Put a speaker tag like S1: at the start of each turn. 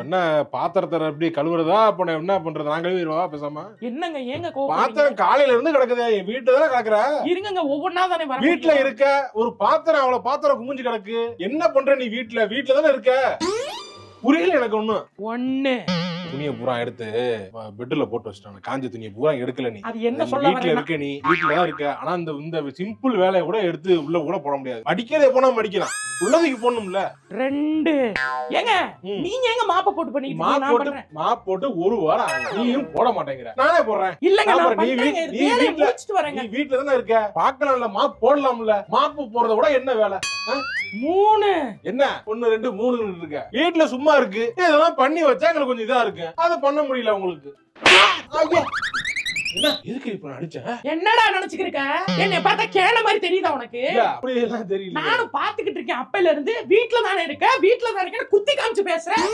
S1: என்ன பாத்திரத்தை எப்படி கழுவுறதா? அப்ப என்ன பண்றது? நான் கழுவிடுவா பேசாம?
S2: என்னங்க ஏங்க கோவம்?
S1: பாத்திரம் காலையில இருந்து கிடக்குது, என் வீட்டுல தானே கிடக்குற.
S2: இருங்க ஒவ்வொன்னா தானே வர.
S1: வீட்டுல இருக்க ஒரு பாத்திரம், அவ்வளவு பாத்திரம் குமிஞ்சு கிடக்கு. என்ன பண்ற நீ? வீட்டுல தானே இருக்க. புரியல எனக்கு ஒண்ணு. துணியை பூரா எடுத்து பெட்ல போட்டு வச்சிட்டாங்க. காஞ்ச துணியை பூரா எடுக்கல நீ.
S2: அது என்ன சொல்ல
S1: வீட்டுல இருக்க, நீ வீட்டுல தான் இருக்க. ஆனா இந்த சிம்பிள் வேலையை கூட எடுத்து உள்ள கூட போட முடியாது. அடிக்கிறதே போனா மடிக்கலாம், உள்ளதுக்கு போடணும்ல. 2
S2: ஏங்க நீங்க எங்க மாப்ப போட்டு பண்ணிட்டு
S1: மாப் போட்டு ஒரு வாரம் நீயும் போட மாட்டேங்கிற. நானே போடுறேன்.
S2: இல்லங்க நான்
S1: நீ
S2: வேலைய முடிச்சிட்டு வரேங்க.
S1: நீ வீட்டுல தானே இருக்க. பார்க்கலாம்ல, மாப் போடலாம்ல. மாப்பு போறத விட என்ன வேலை?
S2: 3
S1: என்ன 1 2 3 இருக்க. வீட்டுல சும்மா இருக்கு, இதெல்லாம் பண்ணி வச்சா எங்களுக்கு கொஞ்சம் இதா இருக்கு. அத பண்ண முடியல உங்களுக்கு. என்ன எதுக்கு இப்ப அடிச்ச?
S2: என்னடா நினைச்சுக்கிருக்க? என்ன பார்த்தா கேன மாதிரி தெரியுதா உனக்கு?
S1: அப்படி எல்லாம் தெரியல.
S2: நானும் பாத்துக்கிட்டு இருக்கேன் அப்பையில இருந்து. வீட்டுல தானே இருக்க, வீட்டுல தானே இருக்க, குத்தி காமிச்சு பேசுறேன்.